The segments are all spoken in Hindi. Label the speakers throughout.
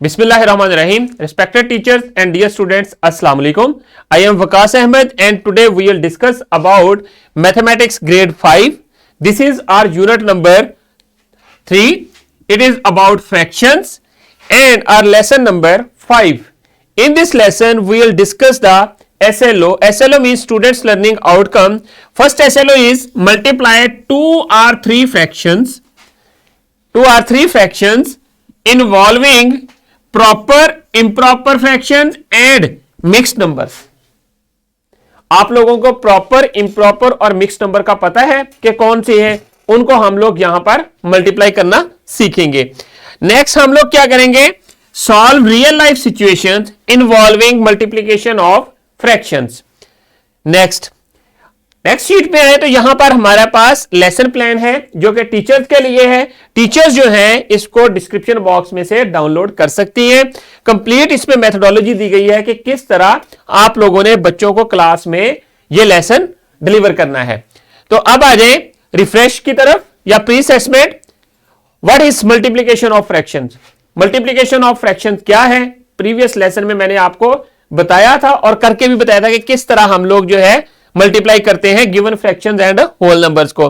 Speaker 1: Bismillahirrahmanirrahim. Respected teachers and dear students, Assalamu alaikum. I am Waqas Ahmed and today we will discuss about Mathematics grade 5. This is our unit number 3. It is about fractions and our lesson number 5. In this lesson, we will discuss the SLO. SLO means students learning outcome. First SLO is multiply 2 or 3 fractions. 2 or 3 fractions involving proper, improper fractions and mixed numbers. आप लोगों को प्रॉपर, इम्प्रॉपर और मिक्स्ड नंबर का पता है कि कौन सी है, उनको हम लोग यहां पर मल्टीप्लाई करना सीखेंगे. नेक्स्ट हम लोग क्या करेंगे, solve real life situations involving multiplication of fractions. Next sheet पे है तो यहां पर हमारे पास लेसन प्लान है जो कि टीचर्स के लिए है. टीचर्स जो हैं इसको डिस्क्रिप्शन बॉक्स में से डाउनलोड कर सकती हैं. कंप्लीट इसमें मेथोडोलॉजी दी गई है कि किस तरह आप लोगों ने बच्चों को क्लास में ये लेसन डिलीवर करना है. तो अब आ जाए रिफ्रेश की तरफ या pre assessment. What is multiplication of fractions. Multiplication of fractions क्या है, प्रीवियस लेसन में मैंने आपको बताया था और करके भी बताया था कि किस तरह हम लोग जो है मल्टीप्लाई करते हैं given fractions and whole numbers को.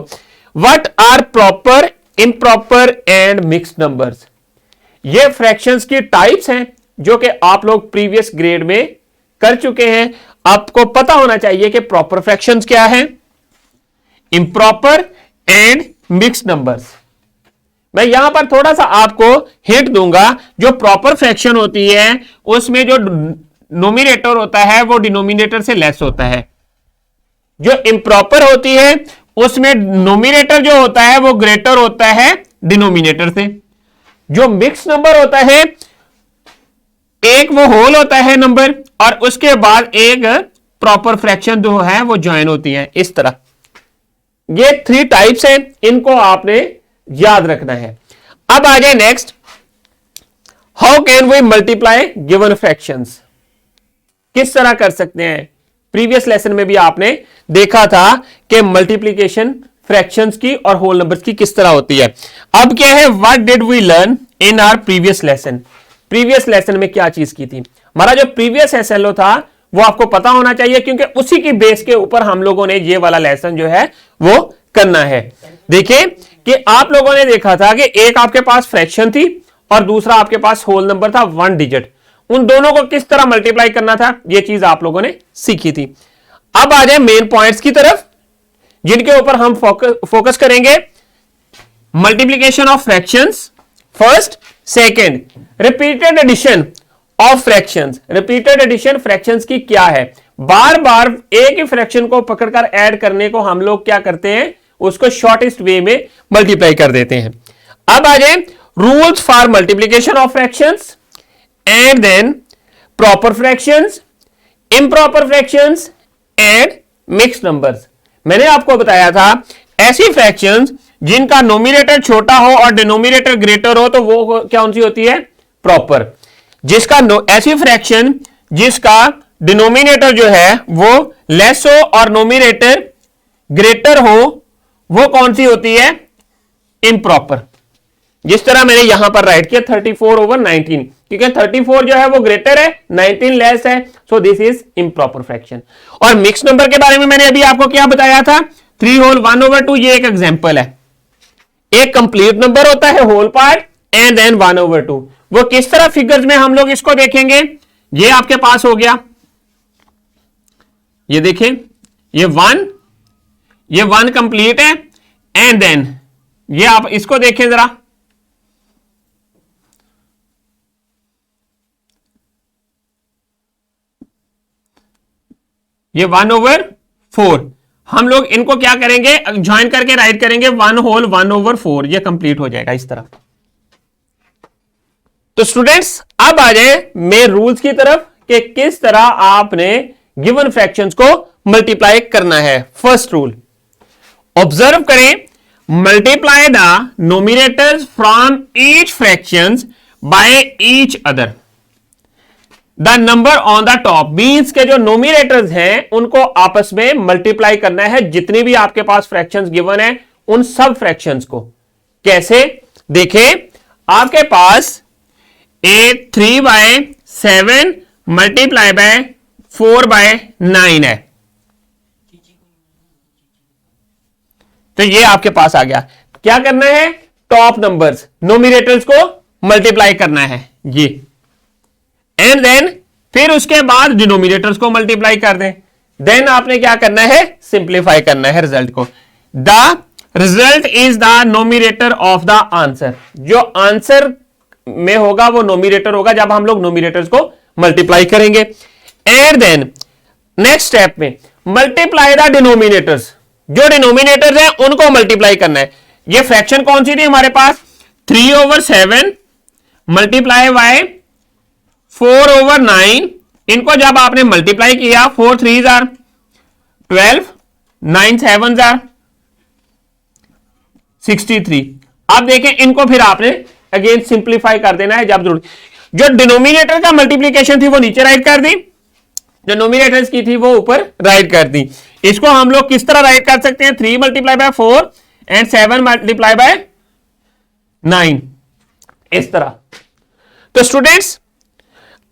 Speaker 1: What are proper, improper and mixed numbers. ये फ्रैक्शंस की टाइप्स हैं जो कि आप लोग प्रीवियस ग्रेड में कर चुके हैं. आपको पता होना चाहिए कि प्रॉपर फ्रैक्शंस क्या है, इम्प्रॉपर एंड मिक्स्ड नंबर्स. मैं यहां पर थोड़ा सा आपको हिंट दूंगा. जो प्रॉपर फ्रैक्शन होती है उसमें जो नोमिनेटर होता है वो डिनोमिनेटर से लेस होता है. जो इम्प्रॉपर होती है उसमें नोमिनेटर जो होता है वो ग्रेटर होता है डिनोमिनेटर से. जो मिक्स नंबर होता है, एक वो होल होता है नंबर और उसके बाद एक प्रॉपर फ्रैक्शन जो है वो ज्वाइन होती है. इस तरह ये 3 टाइप्स हैं, इनको आपने याद रखना है. अब आ जाए next, how can we multiply given fractions. किस तरह कर सकते हैं. प्रीवियस लेसन में भी आपने देखा था कि मल्टीप्लिकेशन फ्रैक्शंस की और होल नंबर्स की किस तरह होती है. अब क्या है, what did we learn in our previous lesson. Previous lesson में क्या चीज की थी. हमारा जो प्रीवियस एसएलओ था वो आपको पता होना चाहिए क्योंकि उसी की बेस के ऊपर हम लोगों ने ये वाला लेसन जो है वो करना है. देखिए कि आप लोगों ने देखा था कि एक आपके पास फ्रैक्शन थी और दूसरा आपके पास होल नंबर था 1 डिजिट. उन दोनों को किस तरह मल्टीप्लाई करना था ये चीज आप लोगों ने सीखी थी. अब आ जाए मेन पॉइंट्स की तरफ जिनके ऊपर हम फोकस करेंगे. Multiplication of fractions first. Second, repeated addition of fractions. Repeated addition fractions की क्या है, बार बार एक ही फ्रैक्शन को पकड़कर ऐड करने को हम लोग क्या करते हैं, उसको शॉर्टेस्ट वे में मल्टीप्लाई कर देते हैं. अब आ जाए rules for multiplication of fractions and then proper fractions, improper fractions and mixed numbers. मैंने आपको बताया था ऐसी फ्रैक्शंस जिनका नोमिनेटर छोटा हो और डिनोमिनेटर ग्रेटर हो तो वो कौन सी होती है, प्रॉपर. जिसका ऐसी फ्रैक्शन जिसका डिनोमिनेटर जो है वो लेस हो और नोमिनेटर ग्रेटर हो वो कौन सी होती है, इम्प्रॉपर. जिस तरह मैंने यहां पर राइट किया 34/19 क्योंकि 34 जो है वो ग्रेटर है, 19 लेस है, so this is improper fraction. और मिक्स नंबर के बारे में मैंने अभी आपको क्या बताया था, 3 होल 1/2. ये एक एग्जांपल है. एक कंप्लीट नंबर होता है होल पार्ट एंड देन 1/2. वो किस तरह फिगर्स में हम लोग इसको देखेंगे. ये आपके पास हो गया, ये देखें, ये 1 कंप्लीट है एंड देन ये आप इसको देखें जरा, ये 1/4. हम लोग इनको क्या करेंगे, ज्वाइन करके राइट करेंगे 1 होल 1/4. ये कंप्लीट हो जाएगा इस तरह. तो स्टूडेंट्स अब आ जाए मेन रूल्स की तरफ कि किस तरह आपने गिवन फ्रैक्शंस को मल्टीप्लाई करना है. फर्स्ट रूल, ऑब्जर्व करें, multiply the nominators from each fractions by each other. The number on the top means के जो नोमिनेटर्स हैं उनको आपस में मल्टीप्लाई करना है. जितनी भी आपके पास फ्रैक्शंस गिवन है उन सब फ्रैक्शंस को कैसे, देखें आपके पास ये 3/7 मल्टीप्लाई बाय 4/9 है। तो ये आपके पास आ गया। क्या करना है? टॉप नंबर्स नोमिनेटर्स को मल्टीप्लाई करना है ये, एंड देन फिर उसके बाद डिनोमिनेटर्स को मल्टीप्लाई कर दें। देन आपने क्या करना है? सिंप्लीफाई करना है रिजल्ट को। The result is the nominator of the answer. जो आंसर में होगा वो नोमिनेटर होगा जब हम लोग नोमिनेटर्स को मल्टीप्लाई करेंगे। एंड देन नेक्स्ट स्टेप में मल्टीप्लाई द डिनोमिनेटर्स। जो डिनोमिनेटर्स हैं उनको मल्टीप्लाई करना है। ये फ्रैक्शन कौन सी थी हमारे पास? 3/7 मल्टीप्लाई बाय 4/9। इनको जब आपने मल्टीप्लाई किया, 4 3 जार 12, 9 7 जार 63। अब देखें इनको फिर आपने अगेन सिंप्लीफाई कर देना है जब जरूर। जो डिनोमिनेटर का मल्टीप्लीकेशन थी वो नीचे राइट कर दी, जो नोमिनेटर्स की थी वो ऊपर राइट कर दी। इसको हम लोग किस तरह राइट कर सकते हैं? 3 multiply by 4 and 7 multiply by 9, इस तरह। तो स्टूडेंट्स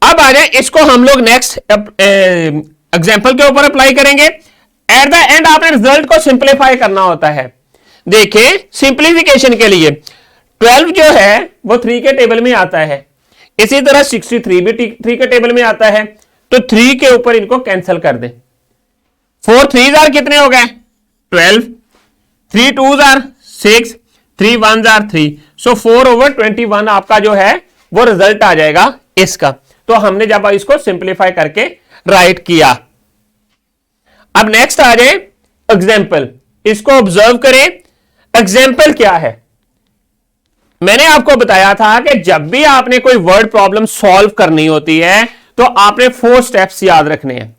Speaker 1: अब आ जाए, इसको हम लोग नेक्स्ट एग्जांपल के ऊपर अप्लाई करेंगे। एट द एंड आपने रिजल्ट को सिंप्लीफाई करना होता है। देखिए सिंप्लीफिकेशन के लिए 12 जो है वो 3 के टेबल में आता है, इसी तरह 63 भी 3 के टेबल में आता है। तो 3 के ऊपर इनको कैंसिल कर दे। 4 3 जार कितने हो गए? 12, 3 2 जार 6, 3 1 जार 3। सो 4/21 आपका जो है वो रिजल्ट आ जाएगा इसका। तो हमने जब इसको सिंप्लीफाई करके राइट किया। अब नेक्स्ट आ जाए एग्जाम्पल। इसको ऑब्जर्व करें। एग्जाम्पल क्या है? मैंने आपको बताया था कि जब भी आपने कोई वर्ड प्रॉब्लम सॉल्व करनी होती है तो आपने 4 स्टेप्स याद रखने हैं।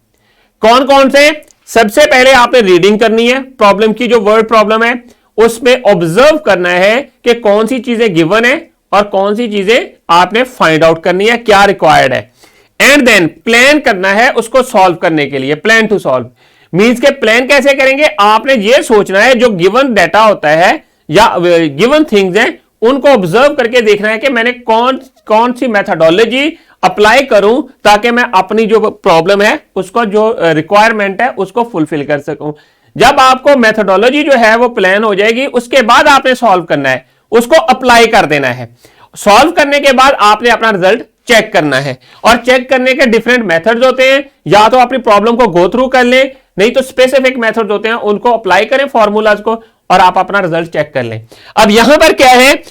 Speaker 1: कौन कौन से? सबसे पहले आपने रीडिंग करनी है प्रॉब्लम की, जो वर्ड प्रॉब्लम है उसमें ऑब्जर्व करना है कि कौन सी चीजें गिवन है और कौन सी चीजें आपने फाइंड आउट करनी है, क्या रिक्वायर्ड है। एंड देन प्लान करना है उसको सॉल्व करने के लिए। प्लान टू सॉल्व मींस के प्लान कैसे करेंगे? आपने ये सोचना है जो गिवन डाटा होता है या गिवन थिंग्स हैं उनको ऑब्जर्व करके देखना है कि मैंने कौन सी मेथोडोलॉजी अप्लाई करूं ताकि मैं अपनी जो प्रॉब्लम है उसको, जो रिक्वायरमेंट है उसको फुलफिल कर सकूं। जब आपको मेथोडोलॉजी जो है वो प्लान हो जाएगी, उसके बाद आपने सॉल्व करना है, उसको अप्लाई कर देना है। सॉल्व करने के बाद आपने अपना रिजल्ट चेक करना है। और चेक करने के डिफरेंट मेथड्स होते हैं। या तो अपनी प्रॉब्लम को गो थ्रू कर लें, नहीं तो स्पेसिफिक मेथड्स होते हैं उनको अप्लाई करें फॉर्मूलाज को, और आप अपना रिजल्ट चेक कर लें। अब यहां पर क्या है?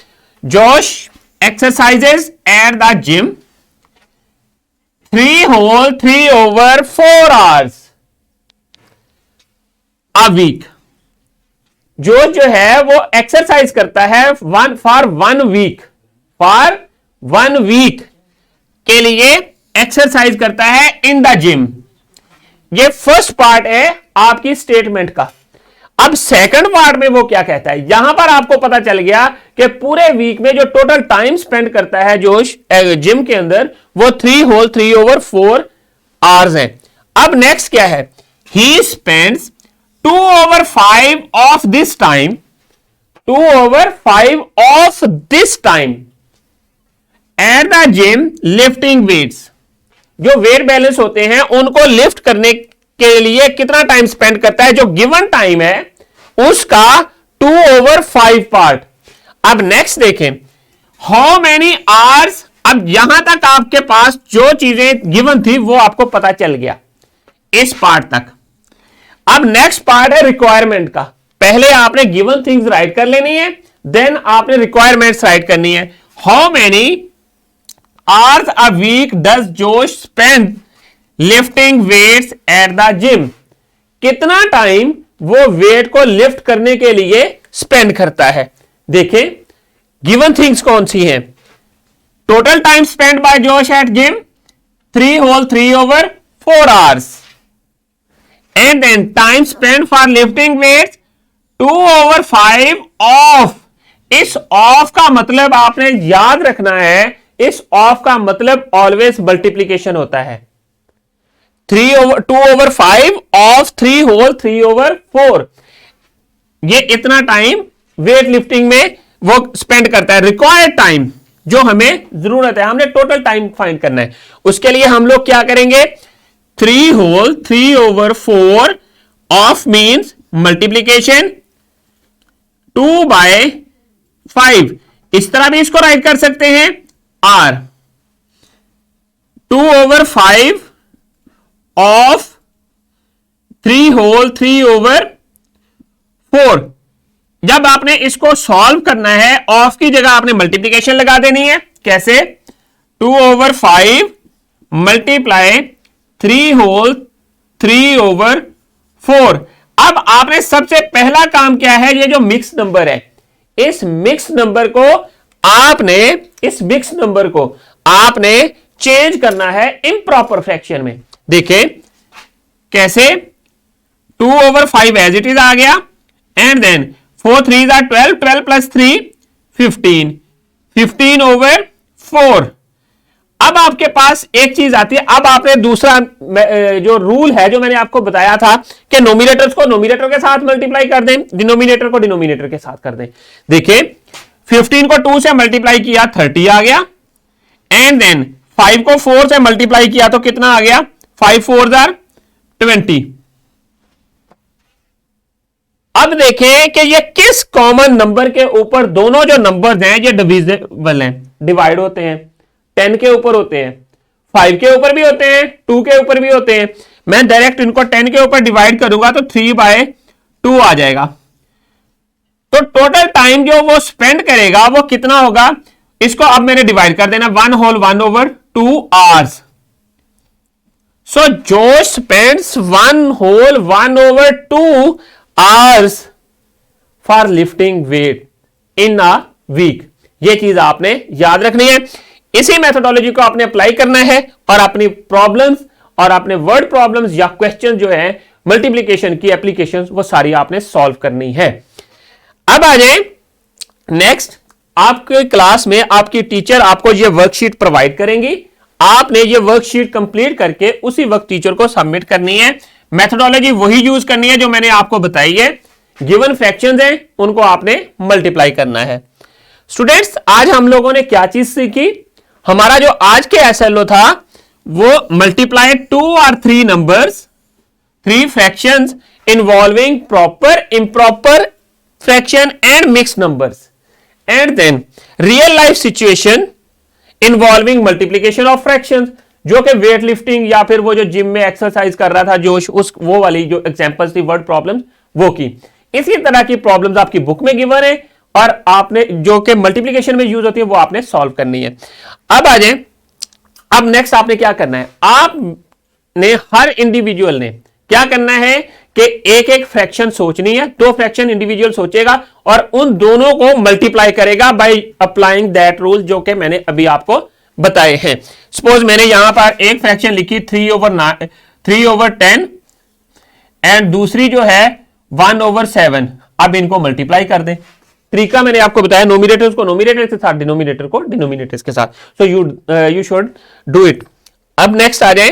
Speaker 1: Josh exercises at the gym 3/4 hours a week. जो है वो एक्सरसाइज करता है फॉर 1 वीक के लिए एक्सरसाइज करता है इन द जिम। ये फर्स्ट पार्ट है आपकी स्टेटमेंट का। अब सेकंड पार्ट में वो क्या कहता है? यहां पर आपको पता चल गया कि पूरे वीक में जो टोटल टाइम स्पेंड करता है जोश जिम के अंदर वो 3/4 आवर्स है। अब नेक्स्ट क्या है? He spends 2/5 of this time 2/5 of this time at the gym lifting weights. जो वेट बैलेंस होते हैं उनको लिफ्ट करने के लिए कितना टाइम स्पेंड करता है? जो गिवन टाइम है उसका 2/5 पार्ट। अब नेक्स्ट देखें, हाउ मेनी आवर्स। अब यहां तक आपके पास जो चीजें गिवन थी वो आपको पता चल गया इस पार्ट तक। अब नेक्स्ट पार्ट है रिक्वायरमेंट का। पहले आपने गिवन थिंग्स राइट कर लेनी है, देन आपने रिक्वायरमेंट्स राइट करनी है। How many hours a week does Josh spend lifting weights at the gym. कितना टाइम वो वेट को लिफ्ट करने के लिए स्पेंड करता है। देखें गिवन थिंग्स कौन सी हैं? Total time spend by Josh at gym 3/4 hours and then time spend for lifting weights 2/5 of. इस ऑफ का मतलब आपने याद रखना है, इस ऑफ का मतलब ऑलवेज मल्टीप्लीकेशन होता है। 2/5 ऑफ 3/4 ये इतना टाइम वेट लिफ्टिंग में वो स्पेंड करता है। रिक्वायर्ड टाइम जो हमें जरूरत है, हमने टोटल टाइम फाइंड करना है। उसके लिए हम लोग क्या करेंगे, 3 होल 3/4 ऑफ मीन्स मल्टीप्लीकेशन 2/5, इस तरह भी इसको राइट कर सकते हैं, r 2/5 ऑफ 3 होल 3/4। जब आपने इसको सॉल्व करना है, ऑफ की जगह आपने मल्टीप्लीकेशन लगा देनी है। कैसे, 2/5 मल्टीप्लाई 3 होल 3/4। अब आपने सबसे पहला काम क्या है, ये जो मिक्स नंबर है, इस मिक्स नंबर को आपने चेंज करना है इम्प्रॉपर फ्रैक्शन में। देखिए कैसे, 2/5 एज इट इज आ गया, एंड देन 4 3 12, 12 प्लस 3 15, 15/4। अब आपके पास एक चीज आती है, अब आपने दूसरा जो रूल है जो मैंने आपको बताया था कि नोमिनेटर्स को नोमिनेटर के साथ मल्टीप्लाई कर दें, डिनोमिनेटर को डिनोमिनेटर के साथ कर दें। देखिए 15 को 2 से मल्टीप्लाई किया 30 आ गया, एंड देन 5 को 4 से मल्टीप्लाई किया तो कितना आ गया, 5 4 20। अब देखें कि ये किस कॉमन नंबर के ऊपर दोनों जो नंबर्स हैं ये डिविजिबल हैं, डिवाइड होते हैं। 10 के ऊपर होते हैं, 5 के ऊपर भी होते हैं, 2 के ऊपर भी होते हैं। मैं डायरेक्ट इनको 10 के ऊपर डिवाइड करूंगा तो 3/2 आ जाएगा। तो टोटल टाइम जो वो स्पेंड करेगा वो कितना होगा, इसको अब मैंने डिवाइड कर देना, 1 whole 1/2 hours. So Josh spends 1 whole 1/2 hours for lifting weight in a week. ये चीज आपने याद रखनी है। इसी मेथोडोलॉजी को आपने अप्लाई करना है और अपनी प्रॉब्लम्स और अपने वर्ड प्रॉब्लम्स या क्वेश्चन जो है मल्टीप्लिकेशन की एप्लीकेशंस वो सारी आपने सॉल्व करनी है। अब आ जाए नेक्स्ट, आपके क्लास में आपकी टीचर आपको ये वर्कशीट प्रोवाइड करेंगी, आपने ये वर्कशीट कंप्लीट करके उसी वक्त टीचर को सबमिट करनी है। मेथोडोलॉजी वही यूज करनी है जो मैंने आपको बताई है। गिवन फ्रैक्शंस हैं उनको आपने मल्टीप्लाई करना है। स्टूडेंट्स, आज हम लोगों ने क्या चीज सीखी, हमारा जो आज के एसएलओ था वो मल्टीप्लाई 2 और 3 numbers, 3 fractions involving proper, improper fraction and mix numbers, and then real life situation involving multiplication of fractions, जो कि वेट लिफ्टिंग या फिर वो जो जिम में एक्सरसाइज कर रहा था जोश, उस वो वाली जो एग्जांपल्स थी वर्ड प्रॉब्लम्स वो की। इसी तरह की प्रॉब्लम्स आपकी बुक में गिवन है और आपने जो कि मल्टीप्लिकेशन में यूज होती है वो आपने सॉल्व करनी है। अब आ जाए, अब नेक्स्ट आपने क्या करना है, आपने हर इंडिविजुअल ने क्या करना है कि एक एक फ्रैक्शन सोचनी है, 2 फ्रैक्शन इंडिविजुअल सोचेगा और उन दोनों को मल्टीप्लाई करेगा बाय अप्लाइंग दैट रूल जो कि मैंने अभी आपको बताए हैं। सपोज मैंने यहां पर एक फ्रैक्शन लिखी 3/10 एंड दूसरी जो है 1/7। अब इनको मल्टीप्लाई कर दें। तरीका मैंने आपको बताया, नोमिनेटर्स को नोमिनेटर के साथ, डिनोमिनेटर को डिनोमिनेटर्स के साथ। So you should do it. अब नेक्स्ट आ जाए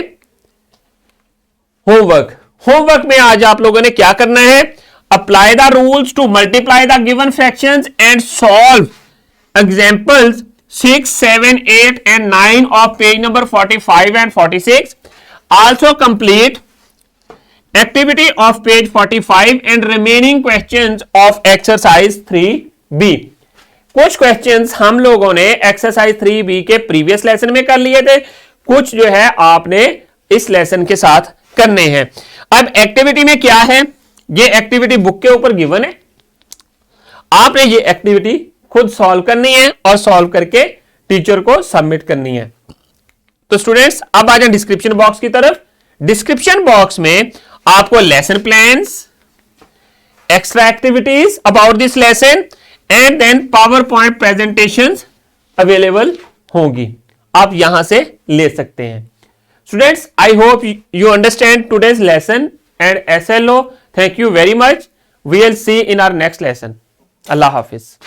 Speaker 1: होमवर्क। होमवर्क में आज आप लोगों ने क्या करना है, apply the rules to multiply the given fractions and solve examples 6, 7, 8 and 9 of page number 45 and 46. Also complete activity of page 45 and remaining questions of exercise 3B. कुछ क्वेश्चंस हम लोगों ने एक्सरसाइज 3B के प्रीवियस लेसन में कर लिए थे, कुछ जो है आपने इस लेसन के साथ करने हैं। अब एक्टिविटी में क्या है, ये एक्टिविटी बुक के ऊपर गिवन है, आपने ये एक्टिविटी खुद सॉल्व करनी है और सॉल्व करके टीचर को सबमिट करनी है। तो स्टूडेंट्स अब आ जाए डिस्क्रिप्शन बॉक्स की तरफ। डिस्क्रिप्शन बॉक्स में आपको lesson plans, extra activities about this lesson and then PowerPoint presentations available होंगी, आप यहां से ले सकते हैं। Students, I hope you understand today's lesson and SLO. Thank you very much. We will see in our next lesson. Allah Hafiz.